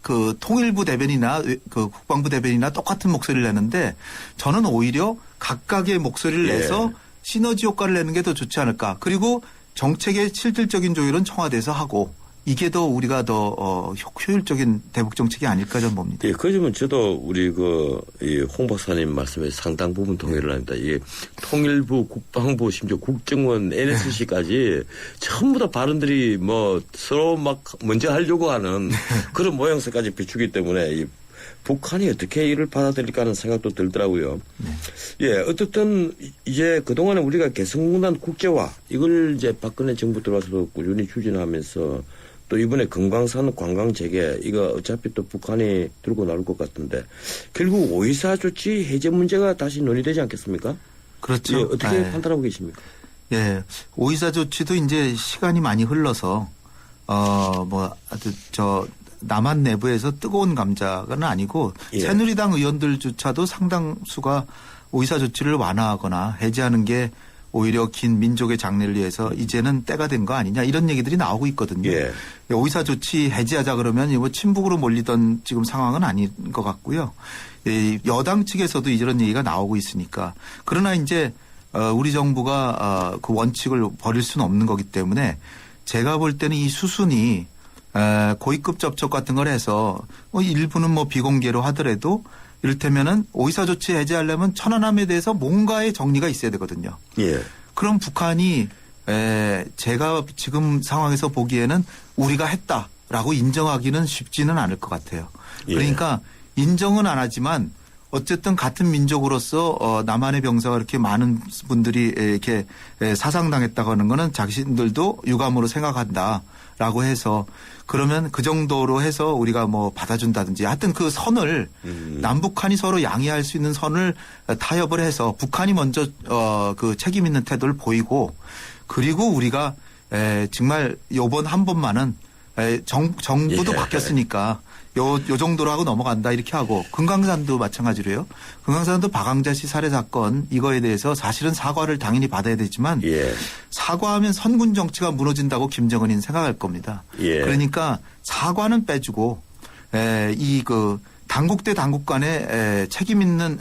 그 통일부 대변이나 그 국방부 대변이나 똑같은 목소리를 내는데 저는 오히려 각각의 목소리를 내서 시너지 효과를 내는 게 더 좋지 않을까. 그리고 정책의 실질적인 조율은 청와대에서 하고 이게 더 우리가 더 효율적인 대북 정책이 아닐까 저는 봅니다. 예, 그 점은 저도 우리 홍 박사님 말씀에 상당 부분 동의를 합니다. 이 통일부, 국방부, 심지어 국정원, NSC까지 전부 다 발언들이 뭐 서로 막 먼저 하려고 하는 그런 모양새까지 비추기 때문에 이 북한이 어떻게 이를 받아들일까 하는 생각도 들더라고요. 예, 어쨌든 이제 그동안에 우리가 개성공단 국제화 이걸 이제 박근혜 정부 들어와서도 꾸준히 추진하면서 또 이번에 금강산 관광 재개 이거 어차피 또 북한이 들고 나올 것 같은데 결국 5.24 조치 해제 문제가 다시 논의되지 않겠습니까? 그렇죠. 예, 어떻게 판단하고 계십니까? 예, 5.24 조치도 이제 시간이 많이 흘러서 남한 내부에서 뜨거운 감자는 아니고 새누리당 의원들조차도 상당수가 5.24 조치를 완화하거나 해제하는 게 오히려 긴 민족의 장래를 위해서 이제는 때가 된 거 아니냐 이런 얘기들이 나오고 있거든요. 5.24 조치 해제하자 그러면 뭐 친북으로 몰리던 지금 상황은 아닌 것 같고요. 여당 측에서도 이런 얘기가 나오고 있으니까 그러나 이제 우리 정부가 그 원칙을 버릴 수는 없는 거기 때문에 제가 볼 때는 이 수순이 고위급 접촉 같은 걸 해서 일부는 뭐 비공개로 하더라도 이를테면은 5.24 조치 해제하려면 천안함에 대해서 뭔가의 정리가 있어야 되거든요. 그럼 북한이 제가 지금 상황에서 보기에는 우리가 했다라고 인정하기는 쉽지는 않을 것 같아요. 그러니까 인정은 안 하지만 어쨌든 같은 민족으로서 남한의 병사가 이렇게 많은 분들이 이렇게 사상당했다고 하는 거는 자신들도 유감으로 생각한다라고 해서 그러면 그 정도로 해서 우리가 뭐 받아준다든지 하여튼 그 선을 남북한이 서로 양해할 수 있는 선을 타협을 해서 북한이 먼저 그 책임 있는 태도를 보이고 그리고 우리가 정말 요번 한 번만은 정부도 바뀌었으니까 요 정도로 하고 넘어간다 이렇게 하고 금강산도 마찬가지로요. 금강산도 박항자 씨 살해 사건 이거에 대해서 사실은 사과를 당연히 받아야 되지만 사과하면 선군 정치가 무너진다고 김정은이는 생각할 겁니다. 그러니까 사과는 빼주고 이 그 당국 대 당국 간의 책임 있는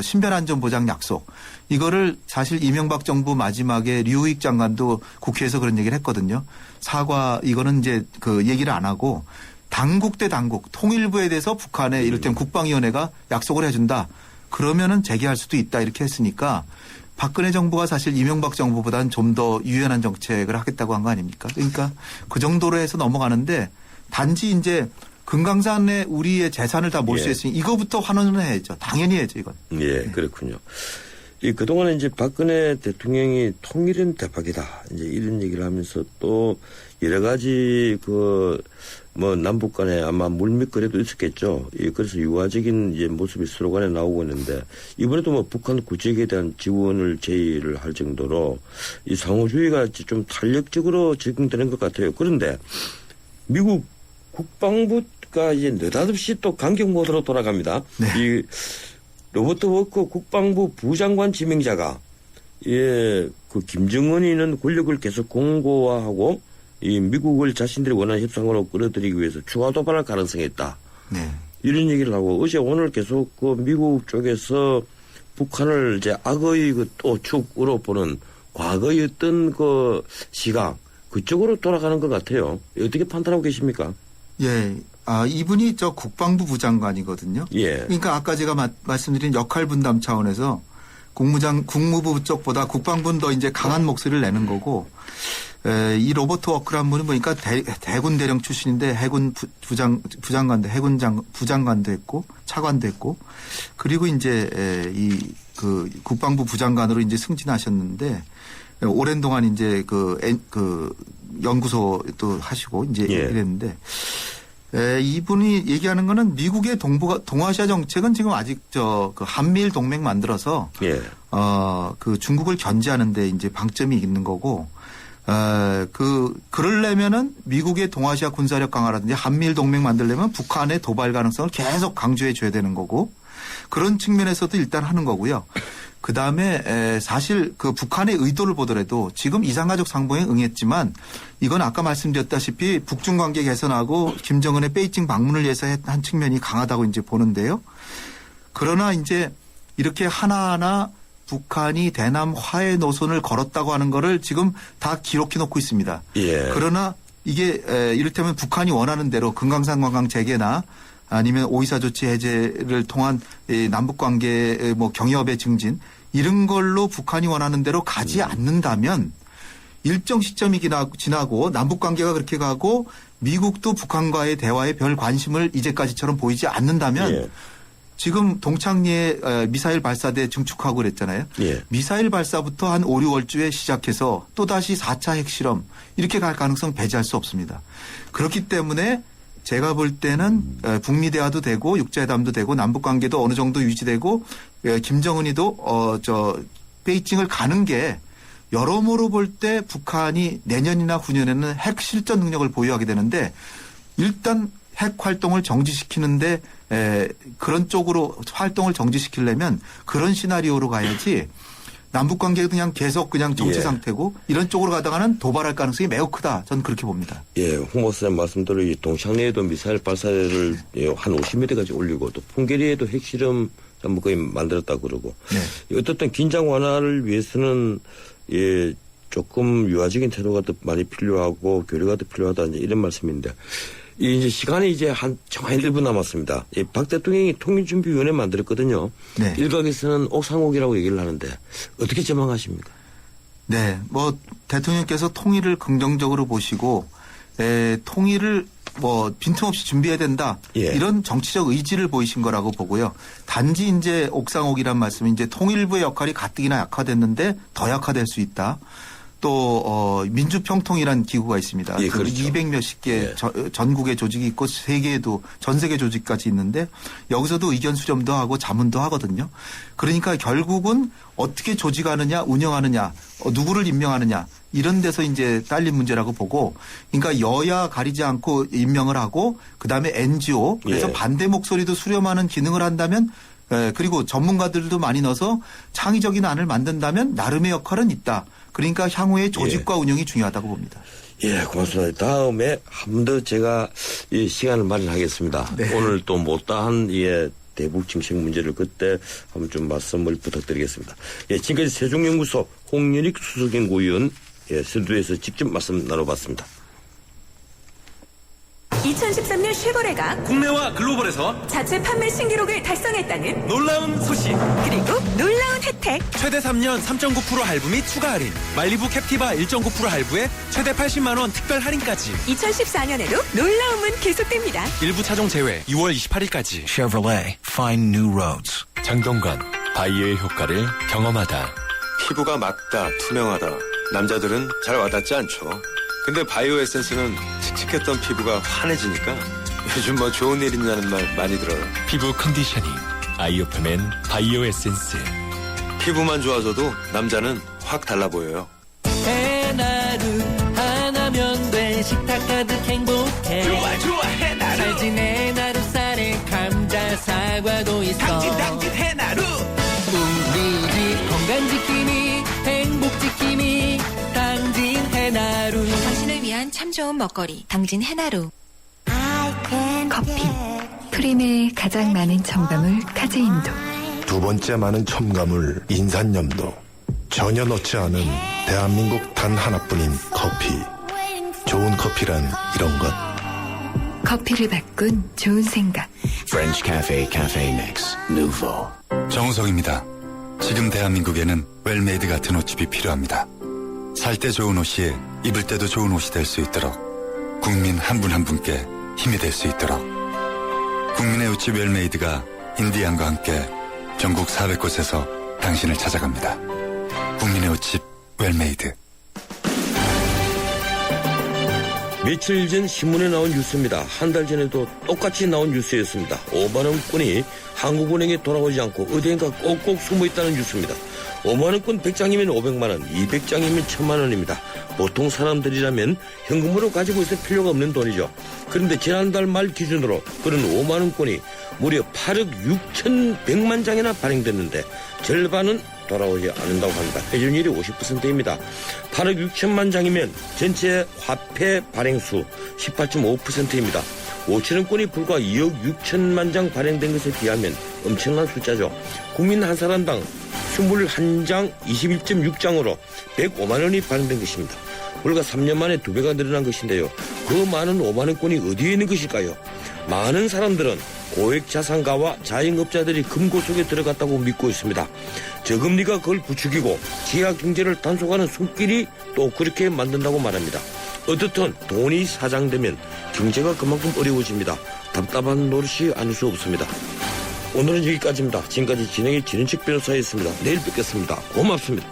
신변안전 보장 약속 이거를 사실 이명박 정부 마지막에 류익 장관도 국회에서 그런 얘기를 했거든요. 사과 이거는 이제 그 얘기를 안 하고 당국 대 당국 통일부에 대해서 북한의 이를테면 국방위원회가 약속을 해준다. 그러면은 재개할 수도 있다 이렇게 했으니까 박근혜 정부가 사실 이명박 정부보다는 좀 더 유연한 정책을 하겠다고 한 거 아닙니까? 그러니까 그 정도로 해서 넘어가는데 단지 이제 금강산에 우리의 재산을 다 몰수했으니 이거부터 환원을 해야죠. 당연히 해야죠, 이건. 예, 그렇군요. 그동안에 이제 박근혜 대통령이 통일은 대박이다. 이제 이런 얘기를 하면서 또 여러 가지 남북 간에 아마 물밑거래도 있었겠죠. 그래서 유화적인 이제 모습이 스로간에 나오고 있는데 이번에도 북한 구체에 대한 지원을 제의를 할 정도로 이 상호주의가 좀 탄력적으로 적용되는 것 같아요. 그런데 미국 국방부가 이제 느닷없이 또 강경 모드로 돌아갑니다. 네. 이 로버트 워커 국방부 부장관 지명자가 그 김정은이 있는 권력을 계속 공고화하고 이 미국을 자신들이 원하는 협상으로 끌어들이기 위해서 추가 도발할 가능성이 있다. 네. 이런 얘기를 하고 어제 오늘 계속 미국 쪽에서 북한을 이제 악의 또 축으로 보는 과거의 어떤 시각 그쪽으로 돌아가는 것 같아요. 어떻게 판단하고 계십니까? 예. 이분이 국방부 부장관이거든요. 예. 그러니까 아까 제가 말씀드린 역할 분담 차원에서 국무부 쪽보다 국방부는 더 이제 강한 목소리를 내는 거고, 이 로버트 워크란 분은 보니까 해군 대령 출신인데 해군 부장관도 해군 부장관도 했고 차관도 했고, 그리고 이제 국방부 부장관으로 이제 승진하셨는데 오랜 동안 이제 연구소도 하시고 이제 이랬는데. 이분이 얘기하는 거는 미국의 동아시아 정책은 지금 아직 한미일 동맹 만들어서 중국을 견제하는데 이제 방점이 있는 거고 그러려면은 미국의 동아시아 군사력 강화라든지 한미일 동맹 만들려면 북한의 도발 가능성을 계속 강조해 줘야 되는 거고 그런 측면에서도 일단 하는 거고요. 그 다음에 사실 북한의 의도를 보더라도 지금 이산가족 상봉에 응했지만 이건 아까 말씀드렸다시피 북중 관계 개선하고 김정은의 베이징 방문을 위해서 한 측면이 강하다고 이제 보는데요. 그러나 이제 이렇게 하나하나 북한이 대남 화해 노선을 걸었다고 하는 거를 지금 다 기록해 놓고 있습니다. 예. 그러나 이게 이를테면 북한이 원하는 대로 금강산 관광 재개나 아니면 오이사 조치 해제를 통한 남북 관계 경협의 증진 이런 걸로 북한이 원하는 대로 가지 않는다면 일정 시점이 지나고 남북 관계가 그렇게 가고 미국도 북한과의 대화에 별 관심을 이제까지처럼 보이지 않는다면 지금 동창리에 미사일 발사대 증축하고 그랬잖아요. 미사일 발사부터 한 5, 6월쯤에 시작해서 또다시 4차 핵실험 이렇게 갈 가능성 배제할 수 없습니다. 그렇기 때문에 제가 볼 때는 북미 대화도 되고 육자회담도 되고 남북 관계도 어느 정도 유지되고 김정은이도 베이징을 가는 게 여러모로 볼 때 북한이 내년이나 후년에는 핵 실전 능력을 보유하게 되는데 일단 핵 활동을 정지시키는데 그런 쪽으로 활동을 정지시키려면 그런 시나리오로 가야지 남북 관계도 그냥 계속 정치 상태고 이런 쪽으로 가다가는 도발할 가능성이 매우 크다. 저는 그렇게 봅니다. 예, 홍 목사님 말씀대로 이 동창리에도 미사일 발사를 한 50m까지 올리고 또 풍계리에도 핵실험 거의 만들었다 그러고 어떻든 긴장 완화를 위해서는 조금 유화적인 태도가 더 많이 필요하고 교류가 더 필요하다 이런 말씀인데 이제 시간이 이제 한 정한 1분 남았습니다. 박 대통령이 통일준비위원회 만들었거든요. 일각에서는 옥상옥이라고 얘기를 하는데 어떻게 전망하십니까? 네, 대통령께서 통일을 긍정적으로 보시고 통일을 빈틈없이 준비해야 된다. 이런 정치적 의지를 보이신 거라고 보고요. 단지 이제 옥상옥이란 말씀은 이제 통일부의 역할이 가뜩이나 약화됐는데 더 약화될 수 있다. 또 민주평통이라는 기구가 있습니다. 200몇십 개 전국의 조직이 있고 전 세계 조직까지 있는데 여기서도 의견 수렴도 하고 자문도 하거든요. 그러니까 결국은 어떻게 조직하느냐 운영하느냐 누구를 임명하느냐 이런 데서 이제 딸린 문제라고 보고 그러니까 여야 가리지 않고 임명을 하고 그다음에 NGO 그래서 반대 목소리도 수렴하는 기능을 한다면 그리고 전문가들도 많이 넣어서 창의적인 안을 만든다면 나름의 역할은 있다. 그러니까 향후의 조직과 운영이 중요하다고 봅니다. 예, 고맙습니다. 다음에 한 번 더 제가 이 시간을 마련하겠습니다. 오늘 또 못다한 대북 정책 문제를 그때 한번 좀 말씀을 부탁드리겠습니다. 지금까지 세종연구소 홍연익 수석연구위원 스튜디오에서 직접 말씀 나눠봤습니다. 2013년 쉐보레가 국내와 글로벌에서 자체 판매 신기록을 달성했다는 놀라운 소식. 그리고 놀라운 혜택. 최대 3년 3.9% 할부 및 추가 할인. 말리부 캡티바 1.9% 할부에 최대 80만 원 특별 할인까지. 2014년에도 놀라움은 계속됩니다. 일부 차종 제외 2월 28일까지. Chevrolet, find new roads. 장동건, 바이오의 효과를 경험하다. 피부가 맑다, 투명하다. 남자들은 잘 와닿지 않죠. 근데 바이오 에센스는 칙칙했던 피부가 환해지니까 요즘 뭐 좋은 일 있냐는 말 많이 들어요. 피부 컨디셔닝, 아이오프맨 바이오 에센스. 피부만 좋아져도 남자는 확 달라 보여요. 해나루 하나면 돼. 식탁 가득 행복해. 좋아 해나루. 잘 지내 나루 쌀에 감자 사과도 있어. 당진 해나루. 우리 집 건강 지킴이 행복 지킴이 당진 해나루. 당신을 위한 참 좋은 먹거리 당진 해나루. 커피 프림의 가장 많은 첨가물 카제인도, 두 번째 많은 첨가물 인산염도, 전혀 넣지 않은 대한민국 단 하나뿐인 커피. 좋은 커피란 이런 것. 커피를 바꾼 좋은 생각. French Cafe Cafe Mix Nouveau. 정우성입니다. 지금 대한민국에는 웰메이드 같은 옷집이 필요합니다. 살 때 좋은 옷이 입을 때도 좋은 옷이 될 수 있도록, 국민 한 분 한 분께 힘이 될 수 있도록 국민의 옷집 웰메이드가 인디안과 함께 전국 400곳에서 당신을 찾아갑니다. 국민의 옷집 웰메이드. 며칠 전 신문에 나온 뉴스입니다. 한 달 전에도 똑같이 나온 뉴스였습니다. 5만원권이 한국은행에 돌아오지 않고 어디엔가 꼭꼭 숨어있다는 뉴스입니다. 5만원권 100장이면 500만원, 200장이면 1000만원입니다. 보통 사람들이라면 현금으로 가지고 있을 필요가 없는 돈이죠. 그런데 지난달 말 기준으로 그런 5만원권이 무려 8억 6,100만 장이나 발행됐는데 절반은 돌아오지 않는다고 합니다. 회전율이 50%입니다. 8억 6천만 장이면 전체 화폐 발행수 18.5%입니다. 5천원권이 불과 2억 6천만 장 발행된 것에 비하면 엄청난 숫자죠. 국민 한 사람당 21장 21.6장으로 105만 원이 발행된 것입니다. 불과 3년 만에 2배가 늘어난 것인데요. 그 많은 5만원권이 어디에 있는 것일까요? 많은 사람들은 고액 자산가와 자영업자들이 금고 속에 들어갔다고 믿고 있습니다. 저금리가 그걸 부추기고 지하 경제를 단속하는 손길이 또 그렇게 만든다고 말합니다. 어떻든 돈이 사장되면 경제가 그만큼 어려워집니다. 답답한 노릇이 아닐 수 없습니다. 오늘은 여기까지입니다. 지금까지 진행의 진은식 변호사였습니다. 내일 뵙겠습니다. 고맙습니다.